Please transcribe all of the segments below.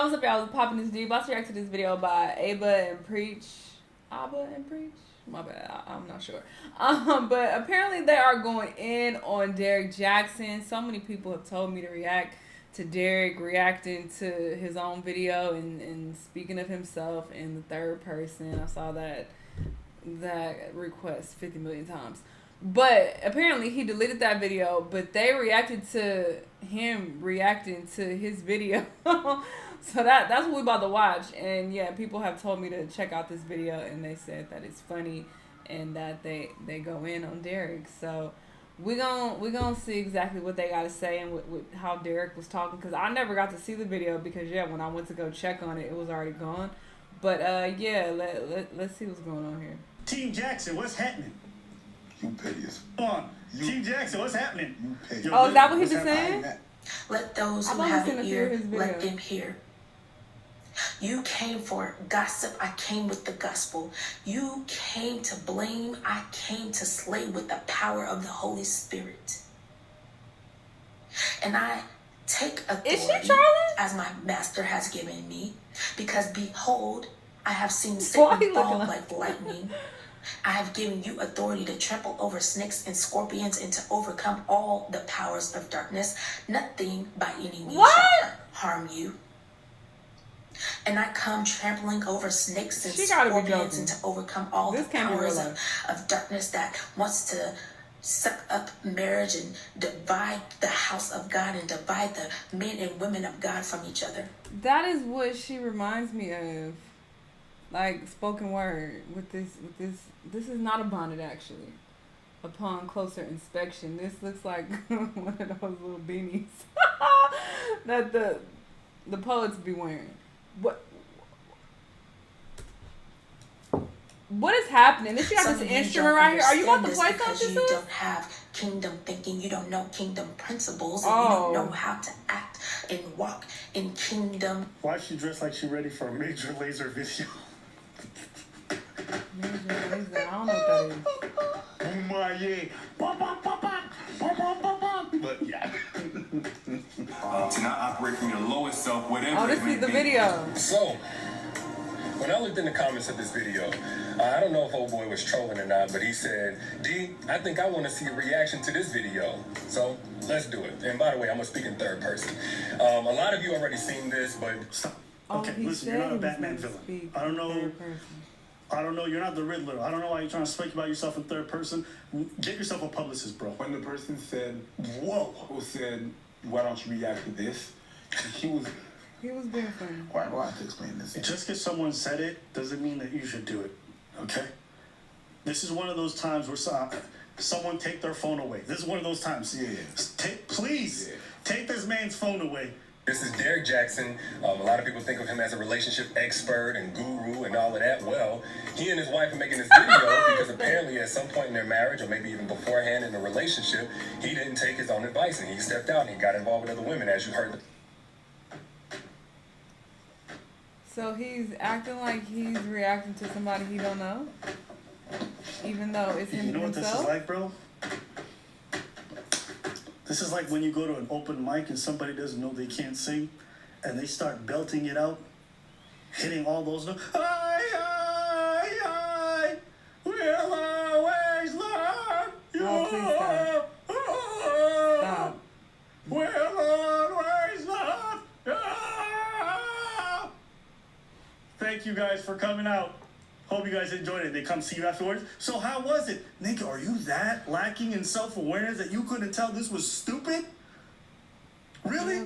what's up, y'all? Popping this D. About to react to this video by Abba and Preach. My bad, I'm not sure. But apparently they are going in on Derrick Jaxn. So many people have told me to react to Derrick reacting to his own video and speaking of himself in the third person. I saw that request 50 million times. But apparently he deleted that video, but they reacted to him reacting to his video. So that's what we about to watch. And yeah, people have told me to check out this video, and they said that it's funny and that they go in on Derrick. So we gonna see exactly what they got to say and with how Derrick was talking, because I never got to see the video because when I went to go check on it, it was already gone. But yeah, let's see what's going on here. Team Jaxn, what's happening? You petty as Team Jaxn, what's happening? You petty. Oh, is that what he was saying? Let those who have an ear, let them hear. You came for gossip, I came with the gospel. You came to blame, I came to slay with the power of the Holy Spirit. And I take authority as my master has given me, because behold, I have seen Satan fall like lightning. I have given you authority to trample over snakes and scorpions and to overcome all the powers of darkness. Nothing by any means shall harm you. And I come trampling over snakes and scorpions and to overcome all the powers of darkness that wants to suck up marriage and divide the house of God and divide the men and women of God from each other. That is what she reminds me of. Like spoken word with this. This is not a bonnet, actually. Upon closer inspection, this looks like one of those little beanies that the poets be wearing. What is happening? Did she have this instrument right here? Are you about to play something? You don't have kingdom thinking. You don't know kingdom principles. And you don't know how to act and walk in kingdom. Why is she dressed like she ready for a major laser video? Major laser? I don't know what that is. Oh my yeah. But yeah. To not operate from your lowest self, whatever. Oh, this is the video. So, when I looked in the comments of this video, I don't know if old boy was trolling or not, but he said, D, I think I want to see a reaction to this video. So, let's do it. And by the way, I'm going to speak in third person. A lot of you already seen this, but... Stop. Okay, listen, you're not a Batman villain. I don't know, you're not the Riddler. I don't know why you're trying to speak about yourself in third person. Get yourself a publicist, bro. When the person said, whoa, who said, why don't you react to this? He was being funny. Why do I have to explain this? Just because someone said it doesn't mean that you should do it, okay? This is one of those times where someone take their phone away. This is one of those times. Yeah. Please, take this man's phone away. This is Derrick Jaxn. A lot of people think of him as a relationship expert and guru and all of that. Well, he and his wife are making this video because apparently at some point in their marriage, or maybe even beforehand in the relationship, he didn't take his own advice and he stepped out and he got involved with other women, as you heard. So he's acting like he's reacting to somebody he don't know, even though it's him himself. You know what this is like, bro? This is like when you go to an open mic and somebody doesn't know they can't sing, and they start belting it out, hitting all those notes. I will always love you. Oh, please stop. Stop. Will always love you. Thank you guys for coming out. Hope you guys enjoyed it. They come see you afterwards. So how was it? Nigga, are you that lacking in self-awareness that you couldn't tell this was stupid? Really?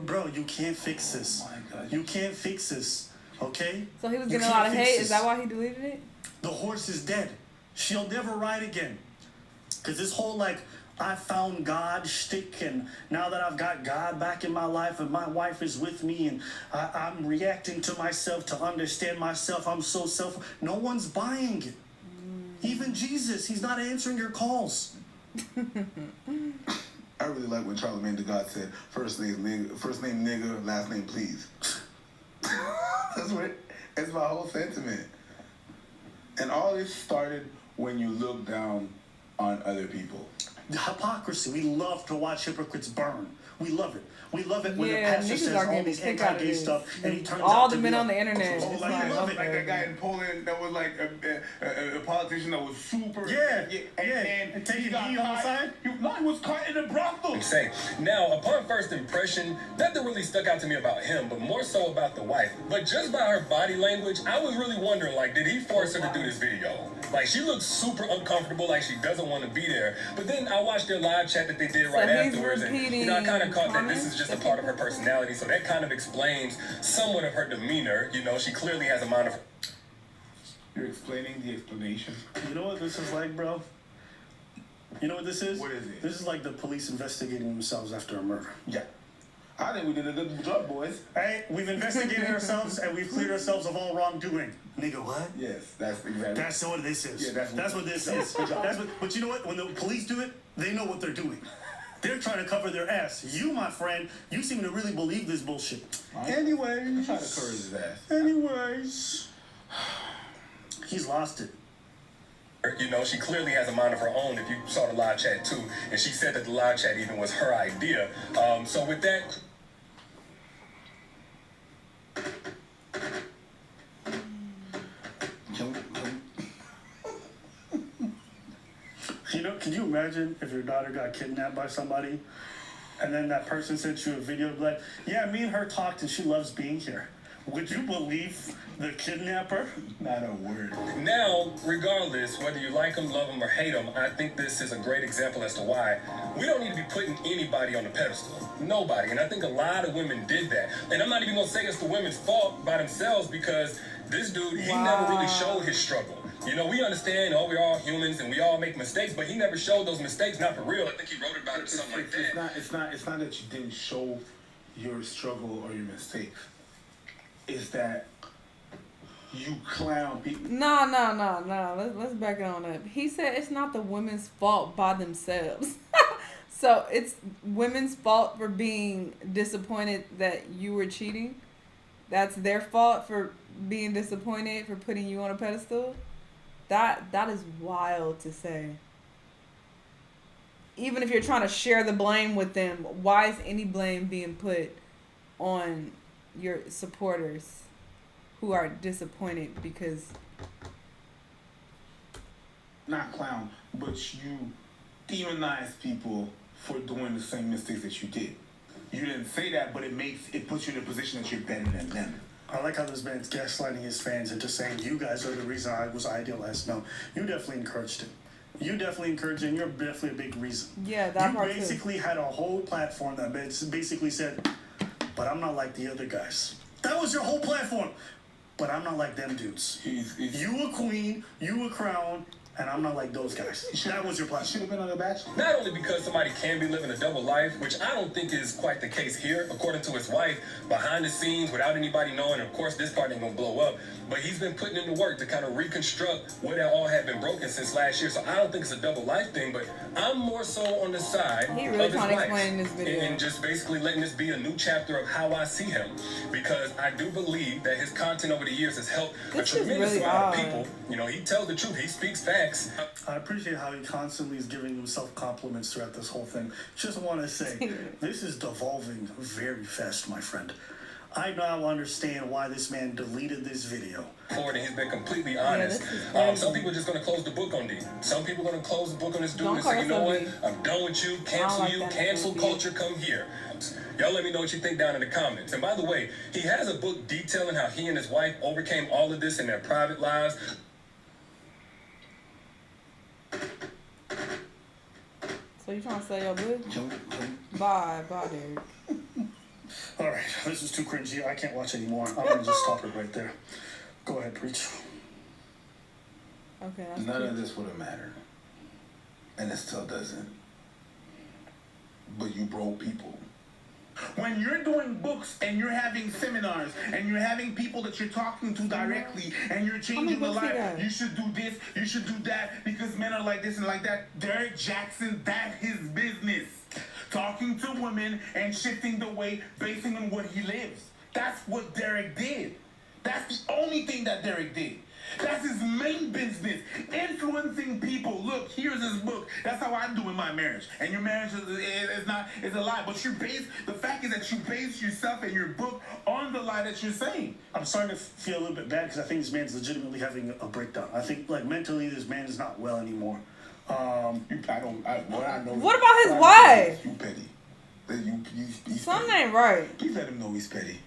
Bro, you can't fix this. Oh my God. You can't fix this, okay? So he was getting a lot of hate. Is that why he deleted it? The horse is dead. She'll never ride again. Because this whole, I found God shtick, and now that I've got God back in my life and my wife is with me and I'm reacting to myself to understand myself, I'm so no one's buying it. Even Jesus, he's not answering your calls. I really like when Charlamagne the God said, first name nigga, last name please. That's my whole sentiment. And all this started when you look down on other people. The hypocrisy. We love to watch hypocrites burn. We love it. We love it when the pastor niggas says are all getting these kicked out of anti-gay this. stuff, and he turns All out the to men be on the like, internet. Oh, It's like, like, like okay. that guy in Poland that was like a politician that was super. And taking E on the side? He was caught in a brothel. Say, now, upon first impression, nothing really stuck out to me about him, but more so about the wife. But just by her body language, I was really wondering, like, did he force her to do this video? Like, she looks super uncomfortable, like she doesn't want to be there. But then I watched their live chat that they did right afterwards, and I kind of caught that this is just a part of her personality, so that kind of explains somewhat of her demeanor. She clearly has a mind of... You're explaining the explanation. You know what this is like, bro? You know what this is? What is it? This is like the police investigating themselves after a murder. Yeah. I think we did a good job, boys. Hey, we've investigated ourselves and we've cleared ourselves of all wrongdoing. Nigga, what? Yes, that's exactly. That's what this is. Yeah, that's what this is. But you know what? When the police do it, they know what they're doing. They're trying to cover their ass. You, my friend, you seem to really believe this bullshit. Anyways. Try to cover his ass. Anyways. He's lost it. She clearly has a mind of her own, if you saw the live chat too. And she said that the live chat even was her idea. So with that... Can you imagine if your daughter got kidnapped by somebody and then that person sent you a video like, yeah, me and her talked and she loves being here. Would you believe the kidnapper? Not a word. Now, regardless, whether you like them, love them, or hate them, I think this is a great example as to why we don't need to be putting anybody on the pedestal. Nobody. And I think a lot of women did that. And I'm not even going to say it's the women's fault by themselves, because this dude, he never really showed his struggle. We understand, we're all humans and we all make mistakes, but he never showed those mistakes, not for real. I think he wrote about it or something like that. It's not that you didn't show your struggle or your mistakes. It's that you clown people. No. Let's back it on up. He said it's not the women's fault by themselves. So it's women's fault for being disappointed that you were cheating? That's their fault for being disappointed, for putting you on a pedestal? That is wild to say. Even if you're trying to share the blame with them, why is any blame being put on your supporters who are disappointed because... Not clown, but you demonize people for doing the same mistakes that you did. You didn't say that, but it puts you in a position that you're better than them. I like how this man's gaslighting his fans into saying you guys are the reason I was idealized. No, you definitely encouraged him. You definitely encouraged him. You're definitely a big reason. Yeah, that part too. You basically had a whole platform that basically said, but I'm not like the other guys. That was your whole platform. But I'm not like them dudes. You a queen, you a crown, and I'm not like those guys. That was your platform. Should have been on The Bachelor. Not only because somebody can be living a double life, which I don't think is quite the case here, according to his wife, behind the scenes, without anybody knowing, and of course this part ain't gonna blow up, but he's been putting in the work to kind of reconstruct what all had been broken since last year, so I don't think it's a double life thing, but I'm more so on the side he really of his trying to wife, explain this video. and just basically letting this be a new chapter of how I see him, because I do believe that his content over the years has helped a tremendous amount of people. He tells the truth, he speaks facts. I appreciate how he constantly is giving himself compliments throughout this whole thing. Just want to say, this is devolving very fast, my friend. I now understand why this man deleted this video. And he's been completely honest. Some people are just going to close the book on D. Some people are going to close the book on this dude and say, you know what, I'm done with you, cancel you, cancel culture, come here. Y'all let me know what you think down in the comments. And by the way, he has a book detailing how he and his wife overcame all of this in their private lives. So you trying to say your book? Bye, Derrick. All right, this is too cringy. I can't watch anymore. I'm going to just stop it right there. Go ahead, preach. Okay. None of this would have mattered. And it still doesn't. But you broke people. When you're doing books and you're having seminars and you're having people that you're talking to directly and you're changing the life, you should do this, you should do that because men are like this and like that. Derrick Jaxn, that's his business. Talking to women and shifting the way based on what he lives. That's what Derrick did. That's the only thing that Derrick did. That's his main business. Influencing people. Look, here's his book. That's how I do in my marriage. And your marriage is a lie. But the fact is that you base yourself and your book on the lie that you're saying. I'm starting to feel a little bit bad because I think this man's legitimately having a breakdown. I think, like, mentally, this man is not well anymore. What about his wife? You petty. Something ain't right. Please let him know he's petty.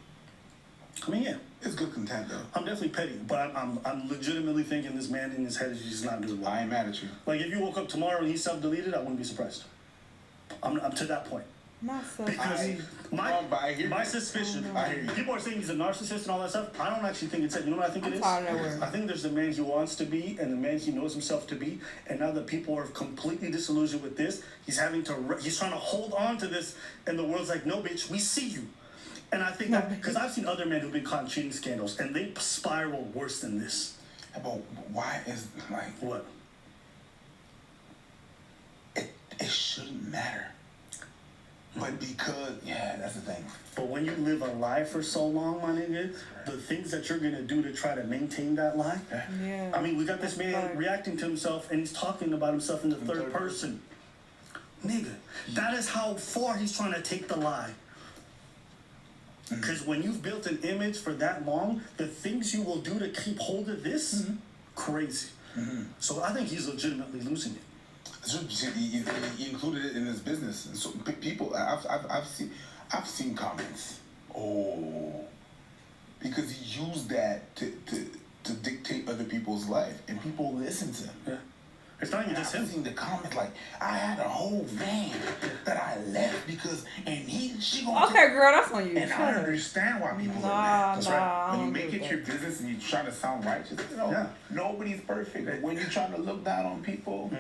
I mean, yeah. It's good content, though. I'm definitely petty, but I'm legitimately thinking this man in his head is just not doing well. I ain't mad at you. Like, if you woke up tomorrow and he's self-deleted, I wouldn't be surprised. I'm to that point. Not so because my suspicion, people are saying he's a narcissist and all that stuff. I don't actually think it's it. You know what I think it is? I think there's the man he wants to be and the man he knows himself to be. And now that people are completely disillusioned with this, he's trying to hold on to this. And the world's like, no, bitch, we see you. And I think that, because I've seen other men who've been caught in cheating scandals and they spiral worse than this. But why is, like... What? It shouldn't matter. But because, that's the thing. But when you live a lie for so long, my nigga, the things that you're going to do to try to maintain that lie. Yeah. I mean, we got this man reacting to himself and he's talking about himself in the third person. Nigga, that is how far he's trying to take the lie. Because when you've built an image for that long, the things you will do to keep hold of this, crazy. So I think he's legitimately losing it. He included it in his business, and so people, I've seen comments. Oh, because he used that to dictate other people's life, and people listen to him. Yeah. It's not even just him. I've seen the comments like, I had a whole van that I left because, she gonna okay, girl, that's on you. And I understand why people are mad. That's right. When you make it your business and you try to sound righteous, nobody's perfect. When you're trying to look down on people.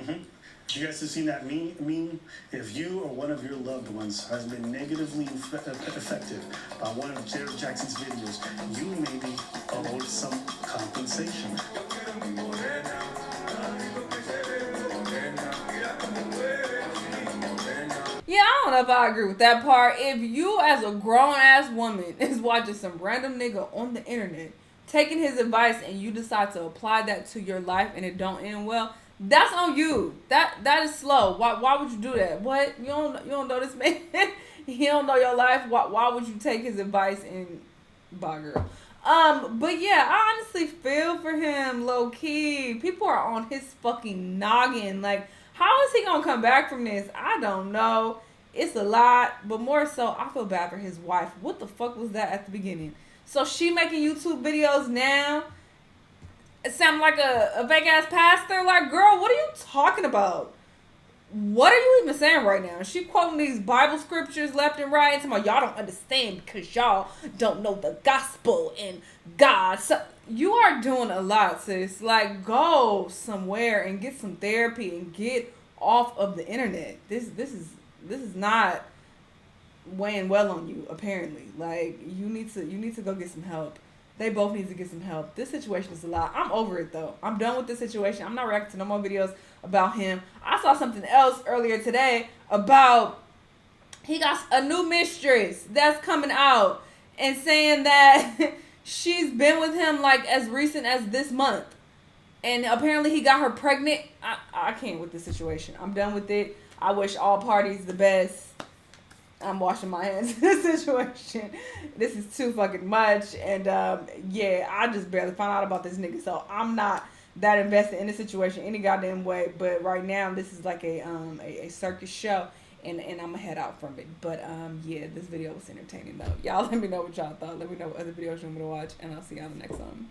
You guys have seen that meme? If you or one of your loved ones has been negatively affected by one of Derrick Jaxn's videos, you may be owed some compensation. Yeah, I don't know if I agree with that part. If you, as a grown-ass woman, is watching some random nigga on the internet, taking his advice, and you decide to apply that to your life and it don't end well, that's on you. That is slow. Why would you do that? What? You don't know this man? He don't know your life. Why would you take his advice and bye, girl? But yeah, I honestly feel for him, low key. People are on his fucking noggin. Like, how is he gonna come back from this? I don't know. It's a lot, but more so, I feel bad for his wife. What the fuck was that at the beginning? So she making YouTube videos now. It sounded like a fake ass pastor. Like, girl, what are you talking about? What are you even saying right now? She quoting these Bible scriptures left and right. And y'all don't understand because y'all don't know the gospel and God. So you are doing a lot, sis. Like, go somewhere and get some therapy and get off of the internet. This is not weighing well on you, apparently. Like, you need to go get some help. They both need to get some help. This situation is a lot. I'm over it, though. I'm done with this situation. I'm not reacting to no more videos about him. I saw something else earlier today about he got a new mistress that's coming out and saying that she's been with him like as recent as this month. And apparently he got her pregnant. I can't with this situation. I'm done with it. I wish all parties the best. I'm washing my hands in this situation. This is too fucking much. And yeah, I just barely found out about this nigga. So I'm not that invested in the situation any goddamn way. But right now, this is like a circus show. And I'm going to head out from it. But yeah, this video was entertaining though. Y'all let me know what y'all thought. Let me know what other videos you want me to watch. And I'll see y'all in the next one.